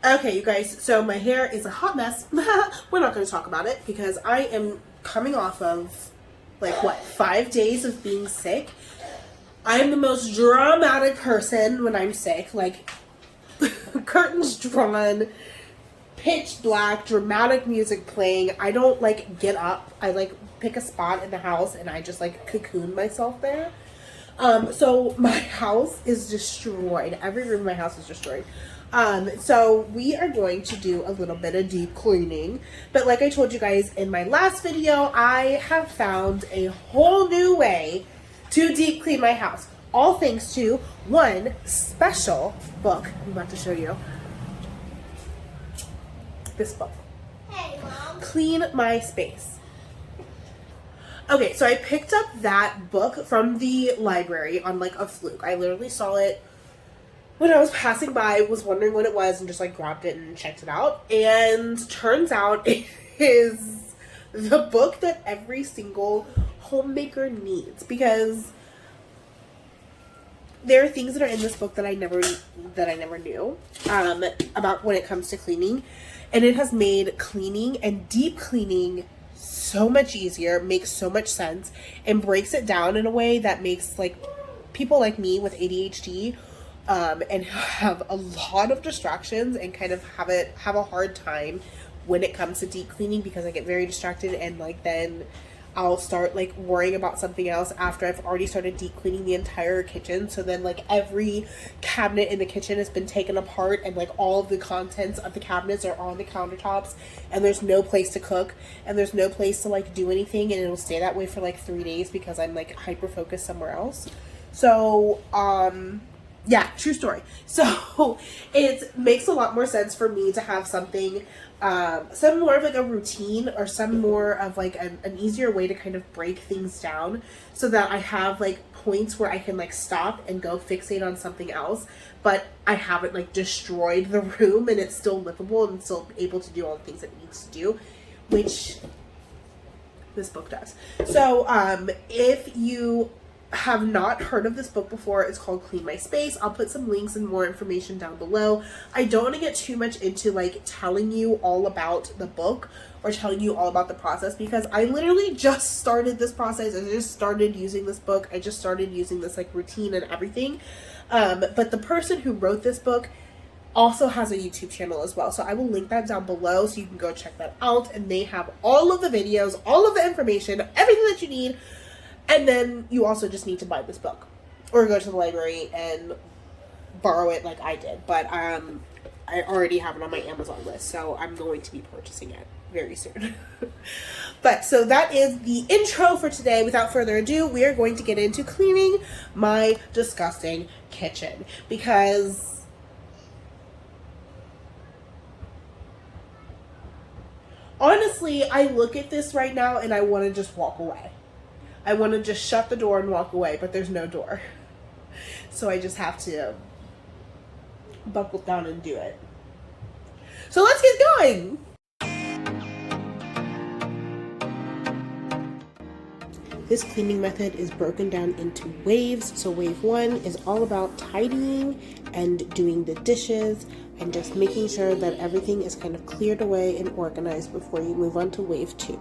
Okay, you guys, so my hair is a hot mess. We're not going to talk about it because I am coming off of, like, what, 5 days of being sick. I'm the most dramatic person when I'm sick. Like, curtains drawn, pitch black, dramatic music playing. I don't, like, get up. I, like, pick a spot in the house and I just, like, cocoon myself there. So my house is destroyed. Every room in my house is destroyed. So we are going to do a little bit of deep cleaning. But like I told you guys in my last video, I have found a whole new way to deep clean my house. All thanks to one special book I'm about to show you. This book. Hey, Mom. Clean My Space. Okay, so I picked up that book from the library on like a fluke. I literally saw it when I was passing by, was wondering what it was, and just like grabbed it and checked it out. And turns out it is the book that every single homemaker needs, because there are things that are in this book that I never knew about when it comes to cleaning, and it has made cleaning and deep cleaning so much easier, makes so much sense, and breaks it down in a way that makes like people like me with ADHD and have a lot of distractions and kind of have a hard time when it comes to deep cleaning, because I get very distracted and like then I'll start like worrying about something else after I've already started deep cleaning the entire kitchen. So then like every cabinet in the kitchen has been taken apart and like all of the contents of the cabinets are on the countertops, and there's no place to cook and there's no place to like do anything, and it'll stay that way for like 3 days because I'm like hyper focused somewhere else. So yeah, true story. So it makes a lot more sense for me to have something, some more of like a routine, or some more of like an easier way to kind of break things down, so that I have like points where I can like stop and go fixate on something else, but I haven't like destroyed the room and it's still livable and still able to do all the things that it needs to do, which this book does. So if you have not heard of this book before, it's called Clean My Space. I'll put some links and more information down below. I don't want to get too much into like telling you all about the book or telling you all about the process, because I literally just started this process. I just started using this book. I just started using this like routine and everything. But the person who wrote this book also has a YouTube channel as well. So I will link that down below so you can go check that out. And they have all of the videos, all of the information, everything that you need. And then you also just need to buy this book or go to the library and borrow it like I did. But I already have it on my Amazon list, so I'm going to be purchasing it very soon. But so that is the intro for today. Without further ado, we are going to get into cleaning my disgusting kitchen, because honestly, I look at this right now and I want to just walk away. I want to just shut the door and walk away, but there's no door. So I just have to buckle down and do it. So let's get going. This cleaning method is broken down into waves. So wave 1 is all about tidying and doing the dishes and just making sure that everything is kind of cleared away and organized before you move on to wave 2.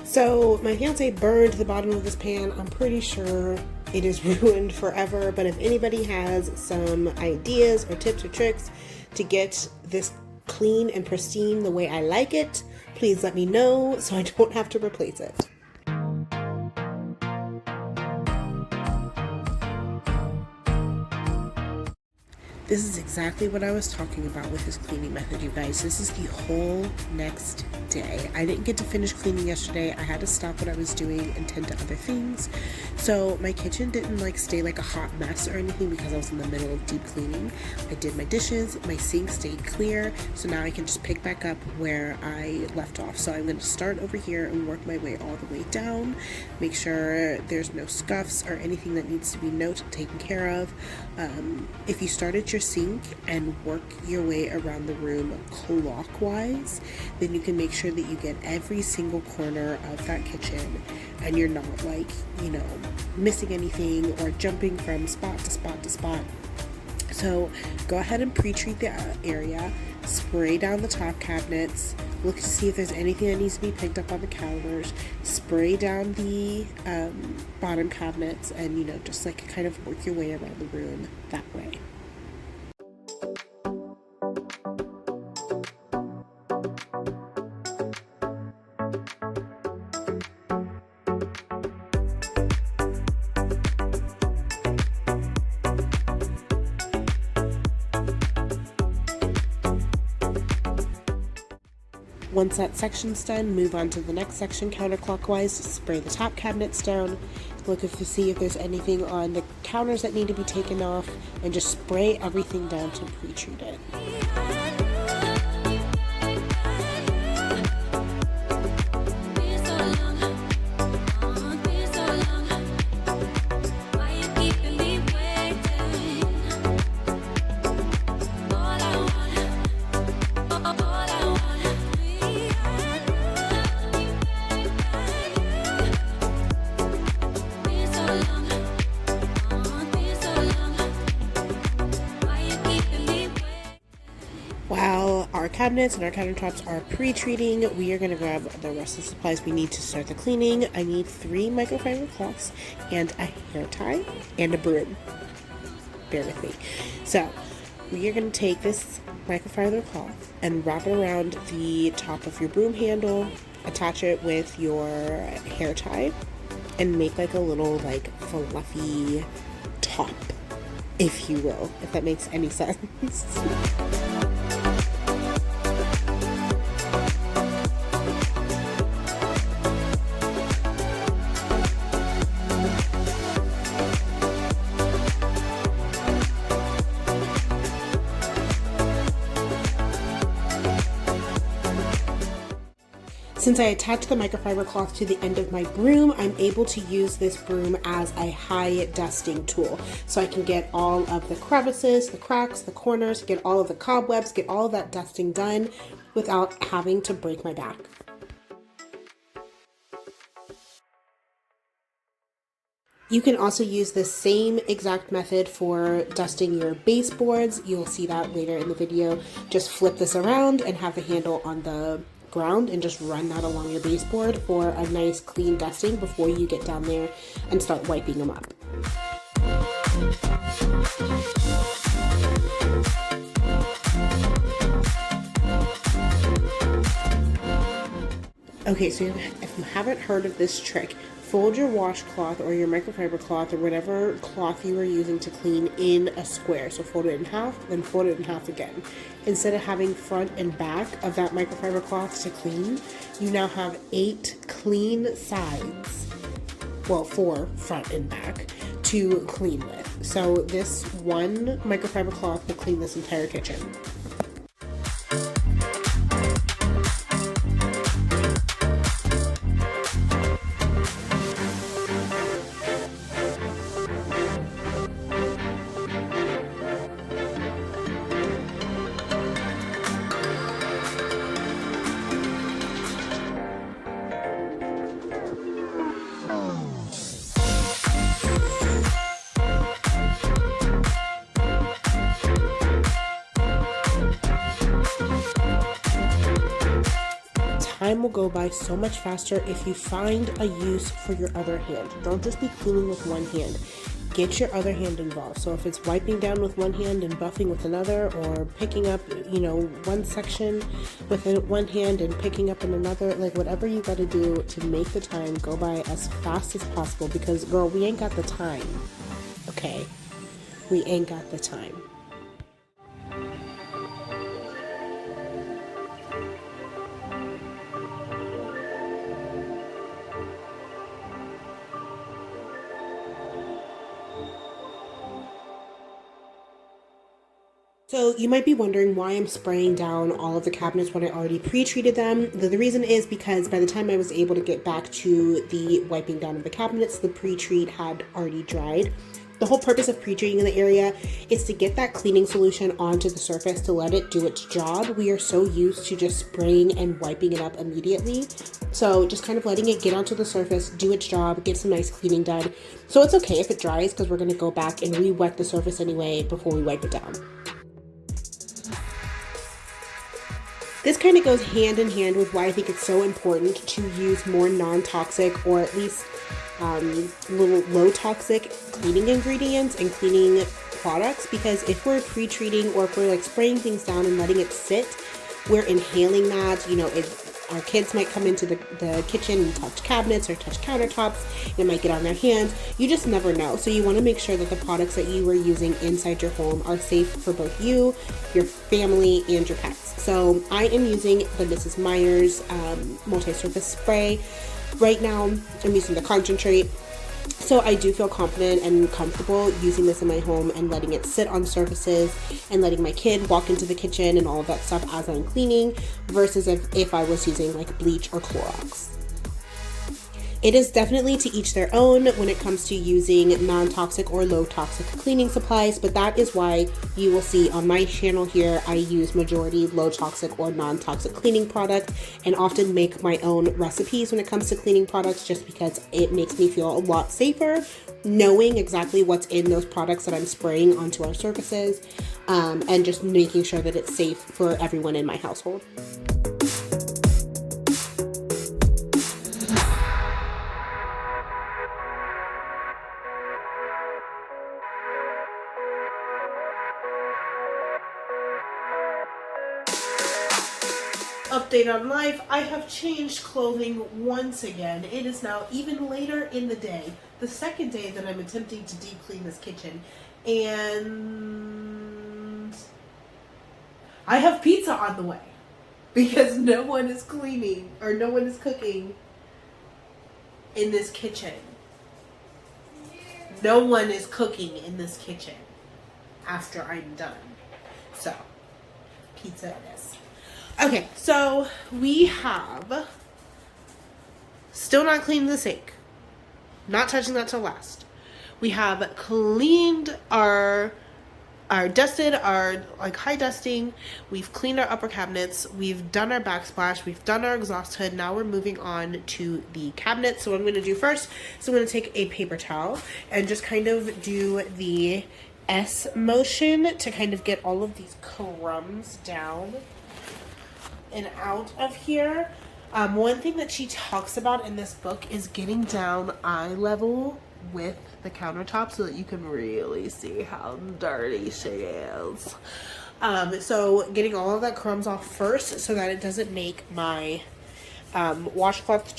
So my fiance burned the bottom of this pan. I'm pretty sure it is ruined forever, but if anybody has some ideas or tips or tricks to get this clean and pristine the way I like it, please let me know so I don't have to replace it. This is exactly what I was talking about with this cleaning method, you guys. This is the whole next day. I didn't get to finish cleaning yesterday. I had to stop what I was doing and tend to other things. So my kitchen didn't like stay like a hot mess or anything because I was in the middle of deep cleaning. I did my dishes, my sink stayed clear, so now I can just pick back up where I left off. So I'm going to start over here and work my way all the way down, make sure there's no scuffs or anything that needs to be taken care of. If you start at your sink and work your way around the room clockwise, then you can make sure that you get every single corner of that kitchen and you're not like, you know, missing anything or jumping from spot to spot to spot. So go ahead and pre-treat the area, spray down the top cabinets, look to see if there's anything that needs to be picked up on the counters, spray down the bottom cabinets, and, you know, just like kind of work your way around the room that way. Once that section's done, move on to the next section counterclockwise, spray the top cabinets down, look to see if there's anything on the counters that need to be taken off, and just spray everything down to pre-treat it. While our cabinets and our countertops are pre-treating, we are going to grab the rest of the supplies we need to start the cleaning. I need 3 microfiber cloths and a hair tie and a broom. Bear with me. So we are going to take this microfiber cloth and wrap it around the top of your broom handle, attach it with your hair tie, and make like a little like fluffy top, if you will, if that makes any sense. Since I attached the microfiber cloth to the end of my broom, I'm able to use this broom as a high dusting tool. So I can get all of the crevices, the cracks, the corners, get all of the cobwebs, get all of that dusting done without having to break my back. You can also use the same exact method for dusting your baseboards. You'll see that later in the video. Just flip this around and have the handle on the ground and just run that along your baseboard for a nice clean dusting before you get down there and start wiping them up. Okay, so if you haven't heard of this trick, fold your washcloth or your microfiber cloth or whatever cloth you are using to clean in a square. So fold it in half, then fold it in half again. Instead of having front and back of that microfiber cloth to clean, you now have 8 clean sides, well, 4 front and back, to clean with. So this one microfiber cloth will clean this entire kitchen. time will go by so much faster if you find a use for your other hand. Don't just be cleaning with one hand. Get your other hand involved. So if it's wiping down with one hand and buffing with another, or picking up, one section with one hand and picking up in another, like whatever you got to do to make the time go by as fast as possible, because girl, we ain't got the time. Okay? We ain't got the time. So you might be wondering why I'm spraying down all of the cabinets when I already pre-treated them. The reason is because by the time I was able to get back to the wiping down of the cabinets, the pre-treat had already dried. The whole purpose of pre-treating the area is to get that cleaning solution onto the surface to let it do its job. We are so used to just spraying and wiping it up immediately. So just kind of letting it get onto the surface, do its job, get some nice cleaning done. So it's okay if it dries, because we're going to go back and re-wet the surface anyway before we wipe it down. This kind of goes hand in hand with why I think it's so important to use more non-toxic, or at least little low-toxic cleaning ingredients and cleaning products, because if we're pre-treating, or if we're like spraying things down and letting it sit, we're inhaling that. Our kids might come into the kitchen and touch cabinets or touch countertops. It might get on their hands. You just never know. So you want to make sure that the products that you are using inside your home are safe for both you, your family, and your pets. So I am using the Mrs. Meyer's multi-surface spray. Right now, I'm using the concentrate. So I do feel confident and comfortable using this in my home and letting it sit on surfaces and letting my kid walk into the kitchen and all of that stuff as I'm cleaning, versus if I was using like bleach or Clorox. It is definitely to each their own when it comes to using non-toxic or low-toxic cleaning supplies, but that is why you will see on my channel here, I use majority low-toxic or non-toxic cleaning products, and often make my own recipes when it comes to cleaning products, just because it makes me feel a lot safer knowing exactly what's in those products that I'm spraying onto our surfaces, and just making sure that it's safe for everyone in my household. Update on life. I have changed clothing once again. It is now even later in the day, the second day that I'm attempting to deep clean this kitchen, and I have pizza on the way because no one is cleaning or no one is cooking in this kitchen. No one is cooking in this kitchen after I'm done. So, pizza it is. Okay, so we have still not cleaned the sink. Not touching that till last. We have cleaned our dusted our like high dusting. We've cleaned our upper cabinets. We've done our backsplash. We've done our exhaust hood. Now we're moving on to the cabinets. So what I'm going to do first is I'm going to take a paper towel and just kind of do the S motion to kind of get all of these crumbs down and out of here. One thing that she talks about in this book is getting down eye level with the countertop so that you can really see how dirty she is. So getting all of that crumbs off first so that it doesn't make my washcloth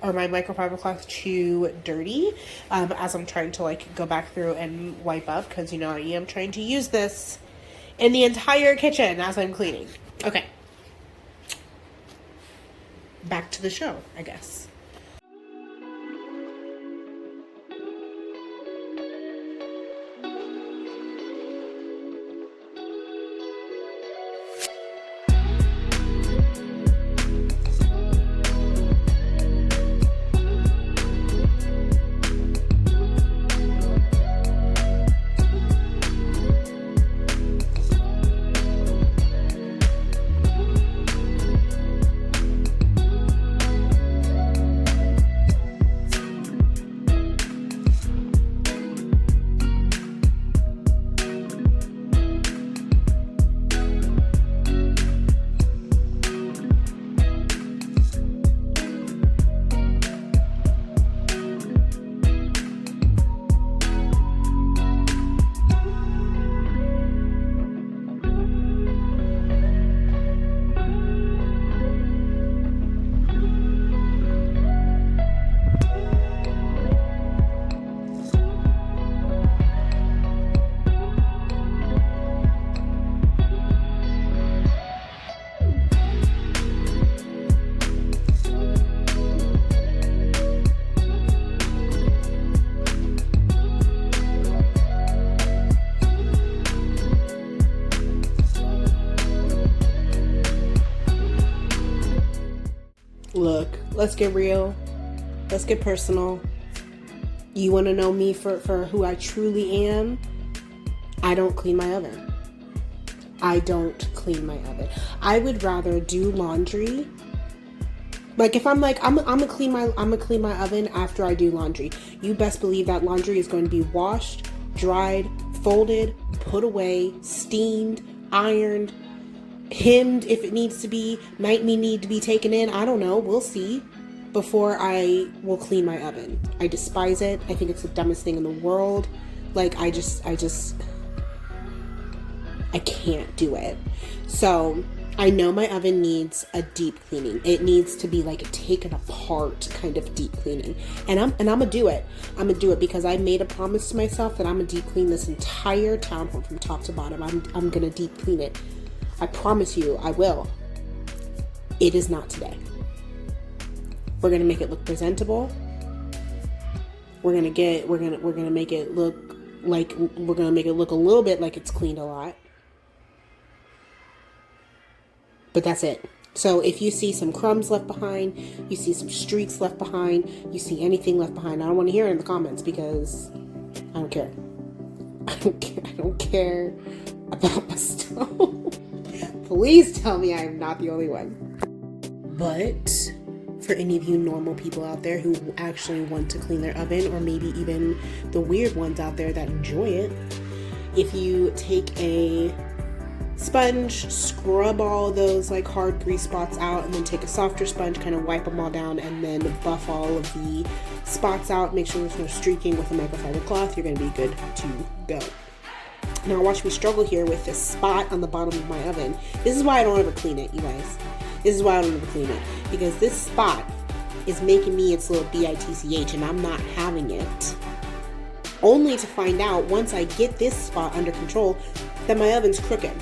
or my microfiber cloth too dirty, as I'm trying to like go back through and wipe up, because I am trying to use this in the entire kitchen as I'm cleaning. Okay. Back to the show, I guess. let's get real. Let's get personal. You want to know me for who I truly am? I don't clean my oven. I don't clean my oven. I would rather do laundry. Like if I'm like I'm gonna clean my oven after I do laundry. You best believe that laundry is going to be washed, dried, folded, put away, steamed, ironed, hemmed if it needs to be, might need to be taken in. I don't know. We'll see. Before I will clean my oven. I despise it. I think it's the dumbest thing in the world. Like I can't do it. So I know my oven needs a deep cleaning. It needs to be like a taken apart kind of deep cleaning. And I'm gonna do it. I'm gonna do it because I made a promise to myself that I'm gonna deep clean this entire townhome from top to bottom. I'm gonna deep clean it. I promise you I will. It is not today. We're gonna make it look presentable. We're gonna make it look like we're gonna make it look a little bit like it's cleaned a lot. But that's it. So if you see some crumbs left behind, you see some streaks left behind, you see anything left behind, I don't want to hear it in the comments because I don't care. I don't care about my stove. Please tell me I am not the only one. But for any of you normal people out there who actually want to clean their oven, or maybe even the weird ones out there that enjoy it, if you take a sponge, scrub all those like hard grease spots out, and then take a softer sponge, kind of wipe them all down, and then buff all of the spots out, make sure there's no streaking with a microfiber cloth, you're going to be good to go. Now watch me struggle here with this spot on the bottom of my oven. This is why I don't ever clean it, you guys. This is why I don't ever clean it. Because this spot is making me its little bitch, and I'm not having it. Only to find out, once I get this spot under control, that my oven's crooked.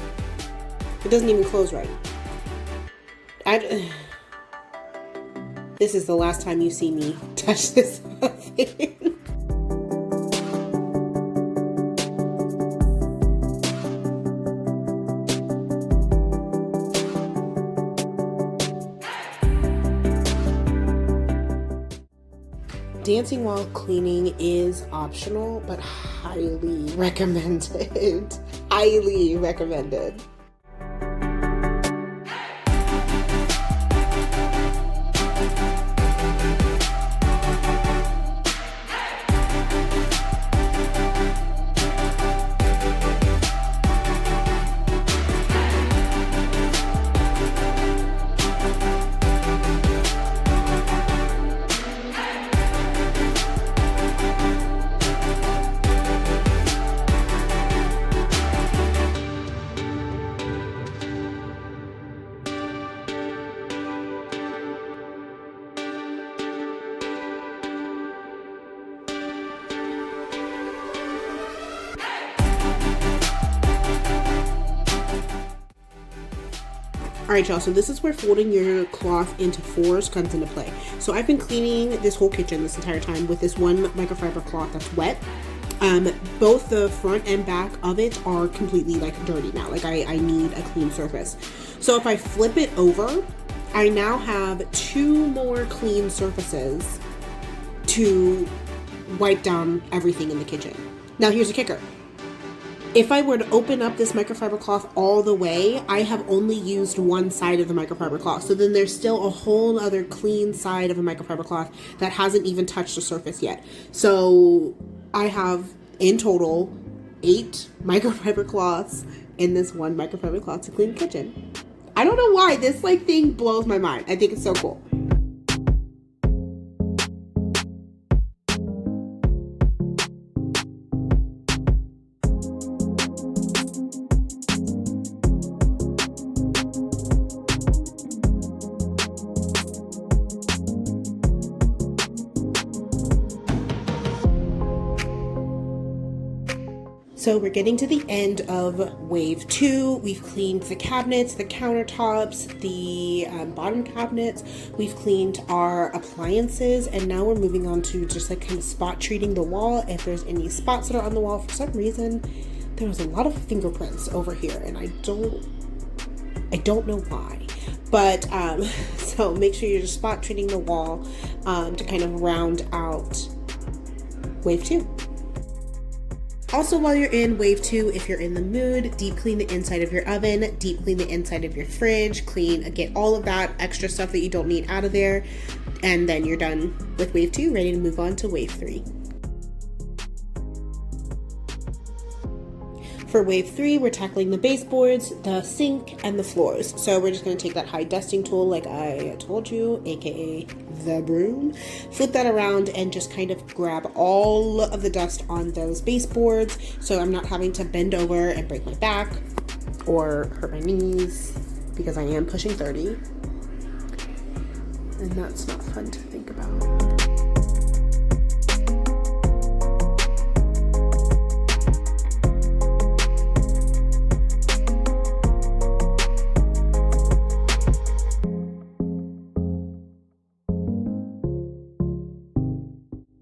It doesn't even close right. This is the last time you see me touch this oven. Dancing while cleaning is optional, but highly recommended. Highly recommended. Alright y'all, so this is where folding your cloth into fours comes into play. So I've been cleaning this whole kitchen this entire time with this one microfiber cloth that's wet. Both the front and back of it are completely like dirty now. Like I need a clean surface. So if I flip it over, I now have 2 more clean surfaces to wipe down everything in the kitchen. Now here's a kicker. If I were to open up this microfiber cloth all the way, I have only used one side of the microfiber cloth. So then there's still a whole other clean side of a microfiber cloth that hasn't even touched the surface yet. So I have in total 8 microfiber cloths in this one microfiber cloth to clean the kitchen. I don't know why this like thing blows my mind. I think it's so cool. So we're getting to the end of wave 2. We've cleaned the cabinets, the countertops, the bottom cabinets. We've cleaned our appliances, and now we're moving on to just like kind of spot treating the wall. If there's any spots that are on the wall, for some reason, there was a lot of fingerprints over here, and I don't know why. But so make sure you're just spot treating the wall to kind of round out wave 2. Also, while you're in wave 2, if you're in the mood, deep clean the inside of your oven, deep clean the inside of your fridge, get all of that extra stuff that you don't need out of there, and then you're done with wave 2, ready to move on to wave 3. For wave 3, we're tackling the baseboards, the sink, and the floors. So we're just going to take that high dusting tool like I told you, aka the broom, flip that around and just kind of grab all of the dust on those baseboards so I'm not having to bend over and break my back or hurt my knees because I am pushing 30. And that's not fun to think about.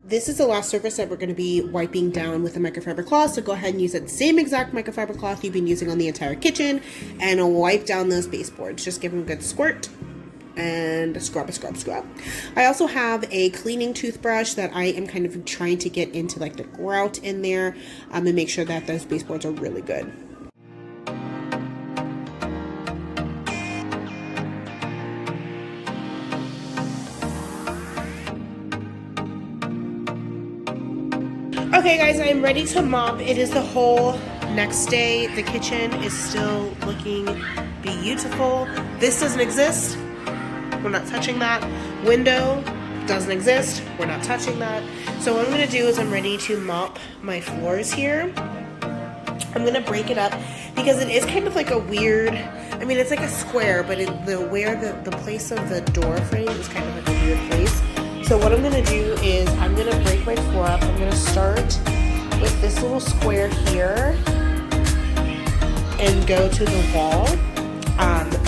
This is the last surface that we're going to be wiping down with a microfiber cloth, so go ahead and use that same exact microfiber cloth you've been using on the entire kitchen and wipe down those baseboards. Just give them a good squirt and scrub. I also have a cleaning toothbrush that I am kind of trying to get into like the grout in there and make sure that those baseboards are really good. Okay guys, I am ready to mop. It is the whole next day. The kitchen is still looking beautiful. This doesn't exist. We're not touching that. Window doesn't exist. We're not touching that. So what I'm going to do is I'm ready to mop my floors here. I'm going to break it up because it is kind of like a weird, I mean it's like a square, but the place of the door frame is kind of like a weird place. So what I'm going to do is I'm going to break my floor up. I'm going to start with this little square here and go to the wall.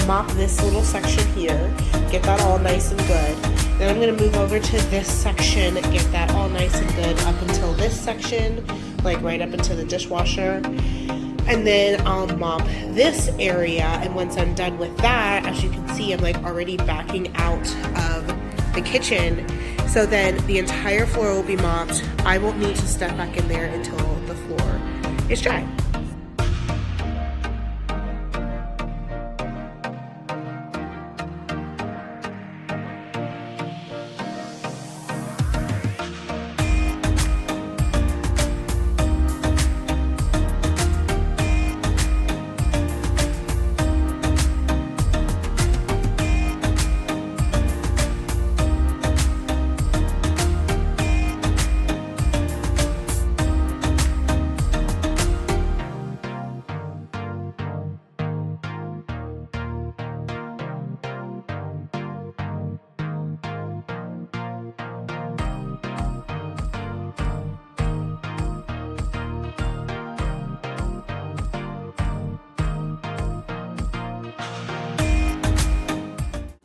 Mop this little section here, get that all nice and good. Then I'm going to move over to this section, get that all nice and good up until this section, like right up into the dishwasher. And then I'll mop this area, and once I'm done with that, as you can see, I'm like already backing out of the kitchen. So then the entire floor will be mopped. I won't need to step back in there until the floor is dry.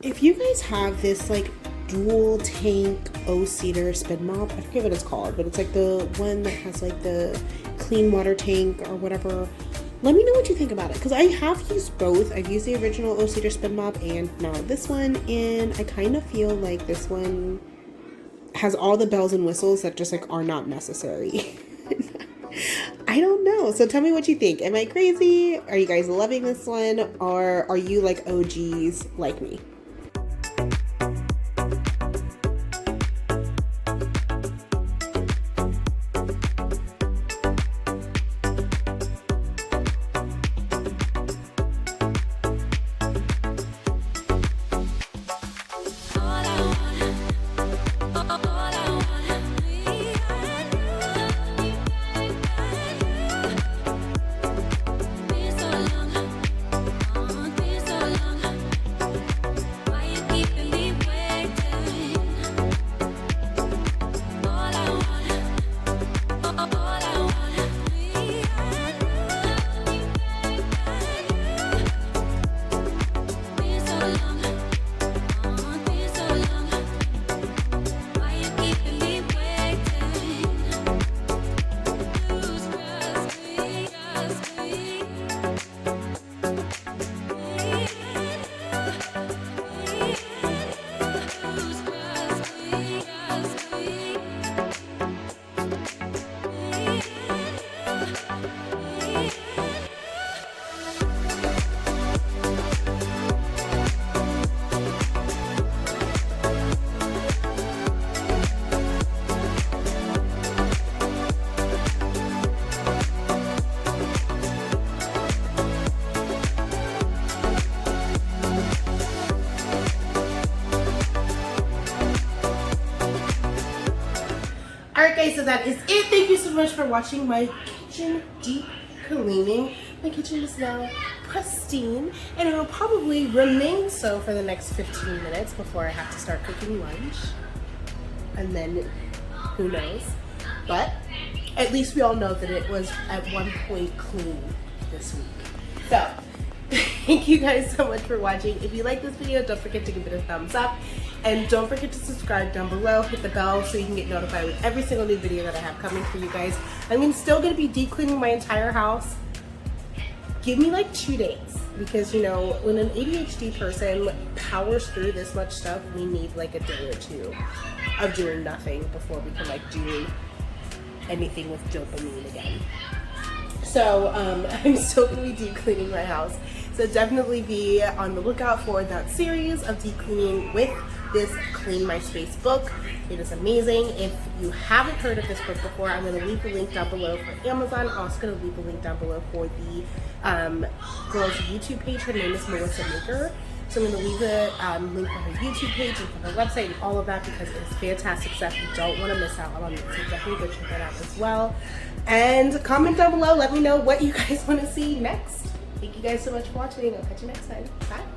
If you guys have this like dual tank Cedar spin mop, I forget what it's called, but it's like the one that has like the clean water tank or whatever, let me know what you think about it, because I have used both. I've used the original Cedar spin mop and now this one, and I kind of feel like this one has all the bells and whistles that just like are not necessary. I don't know. So tell me what you think. Am I crazy? Are you guys loving this one, or are you like OGs like me? Anyway, so that is it. Thank you so much for watching my kitchen deep cleaning. My kitchen is now pristine, and it will probably remain so for the next 15 minutes before I have to start cooking lunch. And then, who knows? But at least we all know that it was at one point clean this week. So, thank you guys so much for watching. If you like this video, don't forget to give it a thumbs up. And don't forget to subscribe down below. Hit the bell so you can get notified with every single new video that I have coming for you guys. I'm still going to be deep cleaning my entire house. Give me like 2 days. Because, you know, when an ADHD person powers through this much stuff, we need like a day or two of doing nothing before we can like do anything with dopamine again. So I'm still going to be deep cleaning my house. So definitely be on the lookout for that series of deep cleaning with this Clean My Space book. It is amazing. If you haven't heard of this book before, I'm going to leave the link down below for Amazon. I'm also going to leave the link down below for the girl's YouTube page. Her name is Melissa Maker. So I'm going to leave the link for her YouTube page and for her website and all of that because it is fantastic stuff. You don't want to miss out on it. So definitely go check that out as well. And comment down below. Let me know what you guys want to see next. Thank you guys so much for watching. I'll catch you next time. Bye.